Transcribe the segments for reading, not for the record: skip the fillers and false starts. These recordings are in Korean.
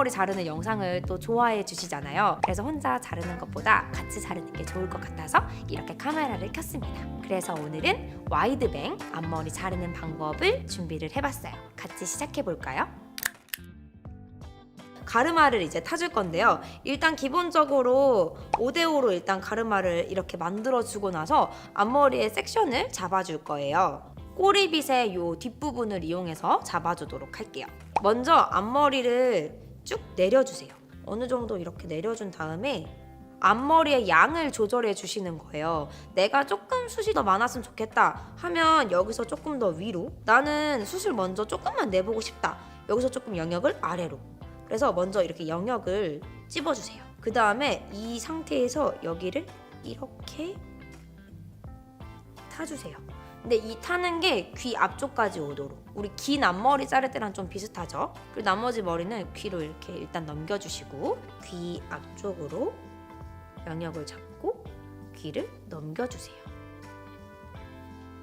머리 자르는 영상을 또 좋아해 주시잖아요. 그래서 혼자 자르는 것보다 같이 자르는 게 좋을 것 같아서 이렇게 카메라를 켰습니다. 그래서 오늘은 와이드뱅 앞머리 자르는 방법을 준비를 해봤어요. 같이 시작해 볼까요? 가르마를 이제 타줄 건데요. 일단 기본적으로 5대5로 일단 가르마를 이렇게 만들어주고 나서 앞머리의 섹션을 잡아줄 거예요. 꼬리빗의 요 뒷부분을 이용해서 잡아주도록 할게요. 먼저 앞머리를 쭉 내려주세요. 어느 정도 이렇게 내려준 다음에 앞머리의 양을 조절해 주시는 거예요. 내가 조금 숱이 더 많았으면 좋겠다 하면 여기서 조금 더 위로, 나는 숱을 먼저 조금만 내보고 싶다, 여기서 조금 영역을 아래로. 그래서 먼저 이렇게 영역을 찝어주세요. 그 다음에 이 상태에서 여기를 이렇게 타주세요. 근데 이 타는 게 귀 앞쪽까지 오도록. 우리 긴 앞머리 자를 때랑 좀 비슷하죠? 그리고 나머지 머리는 귀로 이렇게 일단 넘겨주시고 귀 앞쪽으로 영역을 잡고 귀를 넘겨주세요.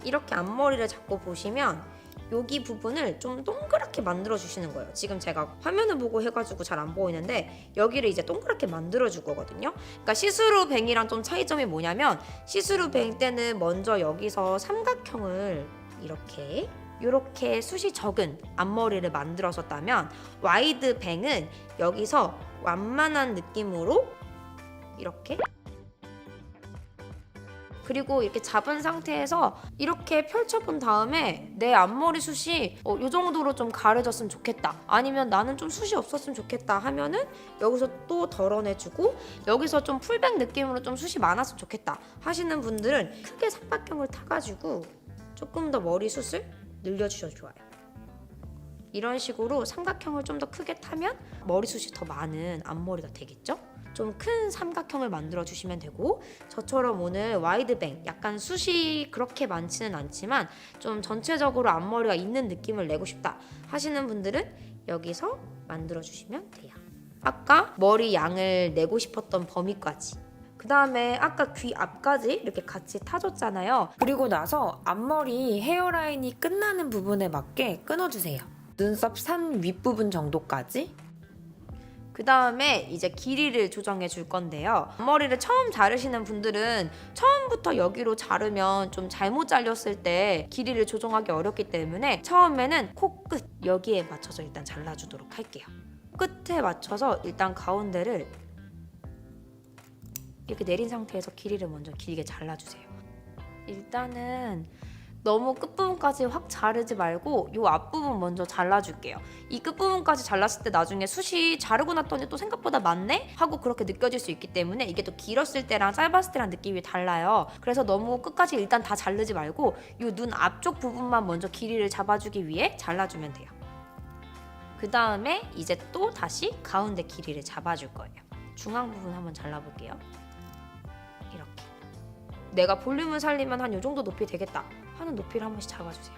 이렇게 앞머리를 잡고 보시면 여기 부분을 좀 동그랗게 만들어 주시는 거예요. 지금 제가 화면을 보고 해가지고 잘 안 보이는데 여기를 이제 동그랗게 만들어 줄 거거든요. 그러니까 시스루 뱅이랑 좀 차이점이 뭐냐면, 시스루 뱅 때는 먼저 여기서 삼각형을 이렇게 숱이 적은 앞머리를 만들었었다면, 와이드 뱅은 여기서 완만한 느낌으로 이렇게, 그리고 이렇게 잡은 상태에서 이렇게 펼쳐본 다음에 내 앞머리 숱이 이 정도로 좀 가려졌으면 좋겠다, 아니면 나는 좀 숱이 없었으면 좋겠다 하면은 여기서 또 덜어내주고, 여기서 좀 풀백 느낌으로 좀 숱이 많았으면 좋겠다 하시는 분들은 크게 삼각형을 타가지고 조금 더 머리 숱을 늘려주셔도 좋아요. 이런 식으로 삼각형을 좀 더 크게 타면 머리숱이 더 많은 앞머리가 되겠죠? 좀 큰 삼각형을 만들어 주시면 되고, 저처럼 오늘 와이드뱅 약간 숱이 그렇게 많지는 않지만 좀 전체적으로 앞머리가 있는 느낌을 내고 싶다 하시는 분들은 여기서 만들어 주시면 돼요. 아까 머리 양을 내고 싶었던 범위까지, 그 다음에 아까 귀 앞까지 이렇게 같이 타줬잖아요. 그리고 나서 앞머리 헤어라인이 끝나는 부분에 맞게 끊어주세요. 눈썹 산 윗부분 정도까지. 그 다음에 이제 길이를 조정해 줄 건데요. 앞머리를 처음 자르시는 분들은 처음부터 여기로 자르면 좀 잘못 잘렸을 때 길이를 조정하기 어렵기 때문에 처음에는 코끝 여기에 맞춰서 일단 잘라주도록 할게요. 끝에 맞춰서 일단 가운데를 이렇게 내린 상태에서 길이를 먼저 길게 잘라주세요. 일단은 너무 끝부분까지 확 자르지 말고 이 앞부분 먼저 잘라줄게요. 이 끝부분까지 잘랐을 때 나중에 숱이 자르고 났더니 또 생각보다 많네? 하고 그렇게 느껴질 수 있기 때문에 이게 또 길었을 때랑 짧았을 때랑 느낌이 달라요. 그래서 너무 끝까지 일단 다 자르지 말고 이 눈 앞쪽 부분만 먼저 길이를 잡아주기 위해 잘라주면 돼요. 그 다음에 이제 또 다시 가운데 길이를 잡아줄 거예요. 중앙 부분 한번 잘라볼게요. 이렇게. 내가 볼륨을 살리면 한 이 정도 높이 되겠다 하는 높이를 한 번씩 잡아주세요.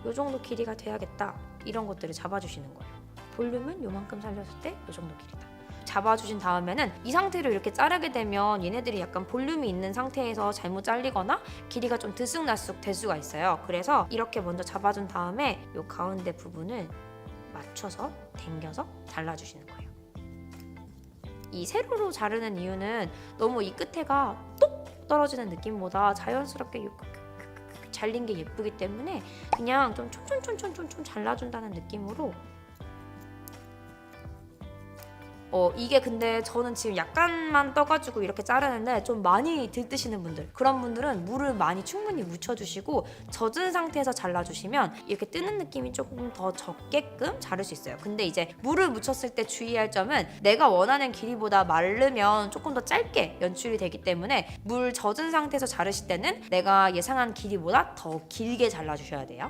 이 정도 길이가 돼야겠다, 이런 것들을 잡아주시는 거예요. 볼륨은 요만큼 살렸을 때 이 정도 길이다 잡아주신 다음에는 이 상태로 이렇게 자르게 되면 얘네들이 약간 볼륨이 있는 상태에서 잘못 잘리거나 길이가 좀 들쑥날쑥 될 수가 있어요. 그래서 이렇게 먼저 잡아준 다음에 이 가운데 부분을 맞춰서 당겨서 잘라주시는 거예요. 이 세로로 자르는 이유는 너무 이 끝에가 똑 떨어지는 느낌보다 자연스럽게 잘린 게 예쁘기 때문에 그냥 좀 촌촌촌촌촌 잘라준다는 느낌으로. 이게 근데 저는 지금 약간만 떠가지고 이렇게 자르는데 좀 많이 들뜨시는 분들, 그런 분들은 물을 많이 충분히 묻혀주시고 젖은 상태에서 잘라주시면 이렇게 뜨는 느낌이 조금 더 적게끔 자를 수 있어요. 근데 이제 물을 묻혔을 때 주의할 점은 내가 원하는 길이보다 마르면 조금 더 짧게 연출이 되기 때문에 물 젖은 상태에서 자르실 때는 내가 예상한 길이보다 더 길게 잘라주셔야 돼요.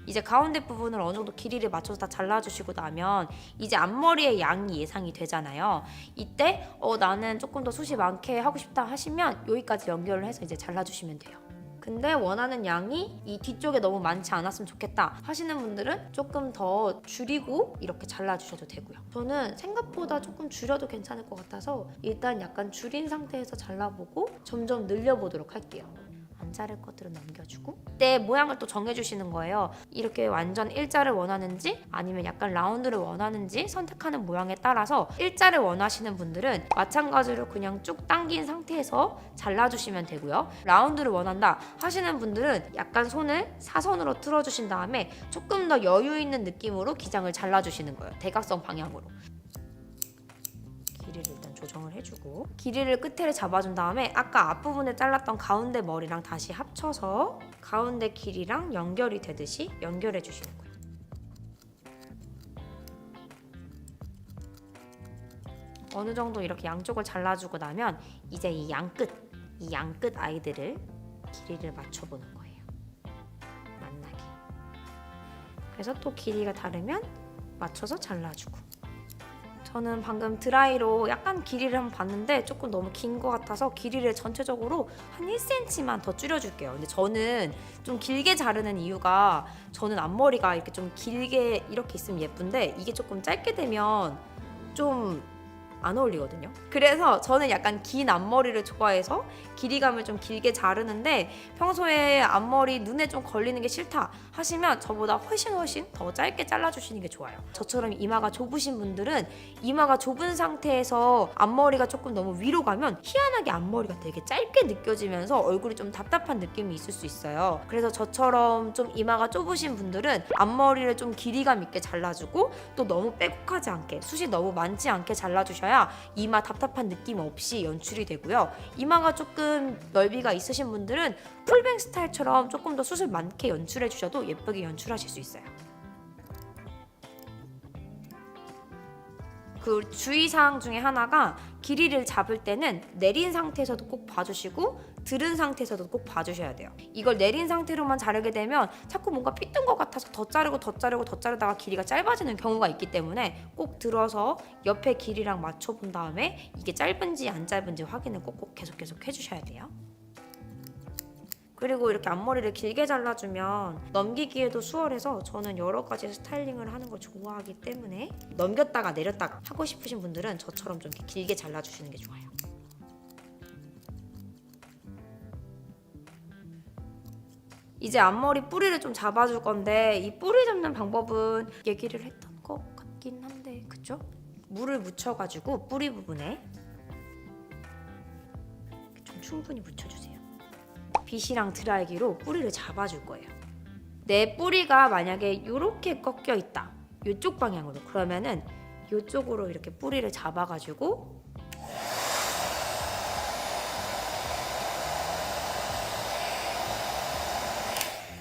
이제 가운데 부분을 어느 정도 길이를 맞춰서 다 잘라주시고 나면 이제 앞머리의 양이 예상이 되잖아요. 이때 나는 조금 더 숱이 많게 하고 싶다 하시면 여기까지 연결을 해서 이제 잘라주시면 돼요. 근데 원하는 양이 이 뒤쪽에 너무 많지 않았으면 좋겠다 하시는 분들은 조금 더 줄이고 이렇게 잘라주셔도 되고요. 저는 생각보다 조금 줄여도 괜찮을 것 같아서 일단 약간 줄인 상태에서 잘라보고 점점 늘려보도록 할게요. 안 자를 것들은 넘겨주고 때 모양을 또 정해주시는 거예요. 이렇게 완전 일자를 원하는지 아니면 약간 라운드를 원하는지 선택하는 모양에 따라서 일자를 원하시는 분들은 마찬가지로 그냥 쭉 당긴 상태에서 잘라주시면 되고요. 라운드를 원한다 하시는 분들은 약간 손을 사선으로 틀어주신 다음에 조금 더 여유 있는 느낌으로 기장을 잘라주시는 거예요. 대각선 방향으로. 길이를 일단 조정을 해주고 길이를 끝에를 잡아준 다음에 아까 앞부분에 잘랐던 가운데 머리랑 다시 합쳐서 가운데 길이랑 연결이 되듯이 연결해 주시는 거예요. 어느 정도 이렇게 양쪽을 잘라주고 나면 이제 이 양끝 아이들을 길이를 맞춰보는 거예요. 만나게. 그래서 또 길이가 다르면 맞춰서 잘라주고. 저는 방금 드라이로 약간 길이를 한번 봤는데 조금 너무 긴 것 같아서 길이를 전체적으로 한 1cm만 더 줄여줄게요. 근데 저는 좀 길게 자르는 이유가 저는 앞머리가 이렇게 좀 길게 이렇게 있으면 예쁜데 이게 조금 짧게 되면 좀 안 어울리거든요. 그래서 저는 약간 긴 앞머리를 좋아해서 길이감을 좀 길게 자르는데 평소에 앞머리 눈에 좀 걸리는 게 싫다 하시면 저보다 훨씬 더 짧게 잘라주시는 게 좋아요. 저처럼 이마가 좁으신 분들은 이마가 좁은 상태에서 앞머리가 조금 너무 위로 가면 희한하게 앞머리가 되게 짧게 느껴지면서 얼굴이 좀 답답한 느낌이 있을 수 있어요. 그래서 저처럼 좀 이마가 좁으신 분들은 앞머리를 좀 길이감 있게 잘라주고 또 너무 빼곡하지 않게 숱이 너무 많지 않게 잘라주셔야 이마 답답한 느낌 없이 연출이 되고요. 이마가 조금 넓이가 있으신 분들은 풀뱅 스타일처럼 조금 더 숱을 많게 연출해 주셔도 예쁘게 연출하실 수 있어요. 그 주의사항 중에 하나가 길이를 잡을 때는 내린 상태에서도 꼭 봐주시고 들은 상태에서도 꼭 봐주셔야 돼요. 이걸 내린 상태로만 자르게 되면 자꾸 뭔가 삐뚤 것 같아서 더 자르다가 길이가 짧아지는 경우가 있기 때문에 꼭 들어서 옆에 길이랑 맞춰본 다음에 이게 짧은지 안 짧은지 확인을 꼭 계속 해주셔야 돼요. 그리고 이렇게 앞머리를 길게 잘라주면 넘기기에도 수월해서 저는 여러 가지 스타일링을 하는 걸 좋아하기 때문에 넘겼다가 내렸다가 하고 싶으신 분들은 저처럼 좀 이렇게 길게 잘라주시는 게 좋아요. 이제 앞머리 뿌리를 좀 잡아줄 건데 이 뿌리 잡는 방법은 얘기를 했던 것 같긴 한데 그쵸? 물을 묻혀가지고 뿌리 부분에 좀 충분히 묻혀주세요. 빗이랑 드라이기로 뿌리를 잡아줄 거예요. 내 뿌리가 만약에 이렇게 꺾여 있다. 이쪽 방향으로. 그러면은 이쪽으로 이렇게 뿌리를 잡아가지고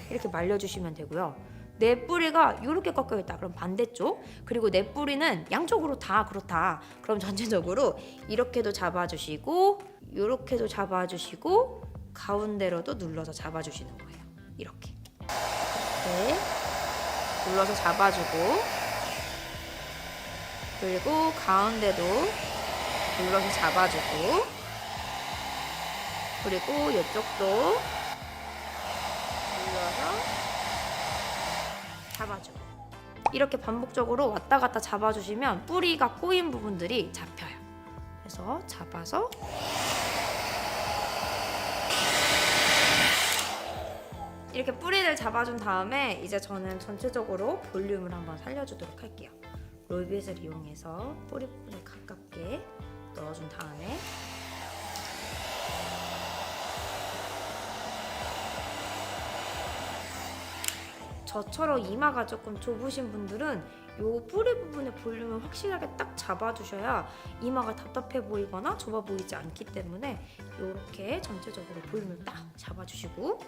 이렇게 말려주시면 되고요. 내 뿌리가 이렇게 꺾여 있다. 그럼 반대쪽. 그리고 내 뿌리는 양쪽으로 다 그렇다. 그럼 전체적으로 이렇게도 잡아주시고 이렇게도 잡아주시고 가운데로도 눌러서 잡아주시는 거예요. 이렇게 눌러서 잡아주고 그리고 가운데도 눌러서 잡아주고 그리고 이쪽도 눌러서 잡아주고 이렇게 반복적으로 왔다 갔다 잡아주시면 뿌리가 꼬인 부분들이 잡혀요. 그래서 잡아서 이렇게 뿌리를 잡아준 다음에 이제 저는 전체적으로 볼륨을 한번 살려주도록 할게요. 롤빗을 이용해서 뿌리 부분에 가깝게 넣어준 다음에 저처럼 이마가 조금 좁으신 분들은 이 뿌리 부분의 볼륨을 확실하게 딱 잡아주셔야 이마가 답답해 보이거나 좁아 보이지 않기 때문에 이렇게 전체적으로 볼륨을 딱 잡아주시고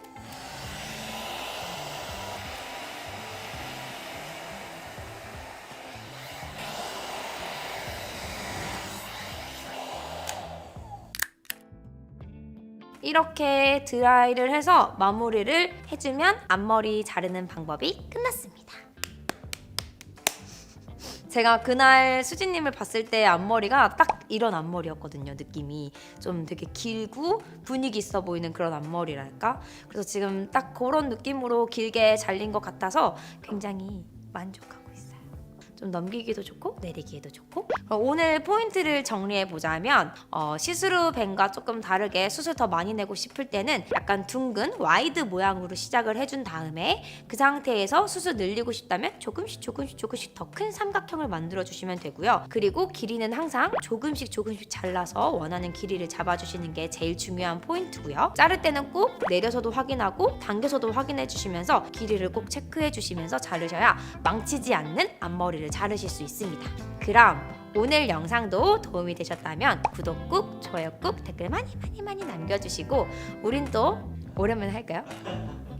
이렇게 드라이를 해서 마무리를 해주면 앞머리 자르는 방법이 끝났습니다. 제가 그날 수진님을 봤을 때 앞머리가 딱 이런 앞머리였거든요. 느낌이 좀 되게 길고 분위기 있어 보이는 그런 앞머리랄까? 그래서 지금 딱 그런 느낌으로 길게 잘린 것 같아서 굉장히 만족하고 있어요. 좀 넘기기도 좋고 내리기에도 좋고. 그럼 오늘 포인트를 정리해 보자면 시스루 밴과 조금 다르게 숱을 더 많이 내고 싶을 때는 약간 둥근 와이드 모양으로 시작을 해준 다음에 그 상태에서 숱을 늘리고 싶다면 조금씩 더 큰 삼각형을 만들어 주시면 되고요. 그리고 길이는 항상 조금씩 잘라서 원하는 길이를 잡아주시는 게 제일 중요한 포인트고요. 자를 때는 꼭 내려서도 확인하고 당겨서도 확인해 주시면서 길이를 꼭 체크해 주시면서 자르셔야 망치지 않는 앞머리를 자르실 수 있습니다. 그럼 오늘 영상도 도움이 되셨다면 구독 꾹, 좋아요 꾹, 댓글 많이 남겨주시고 우린 또 오랜만에 할까요?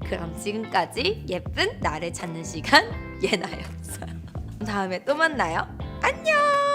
그럼 지금까지 예쁜 나를 찾는 시간 예나였어요. 다음에 또 만나요. 안녕.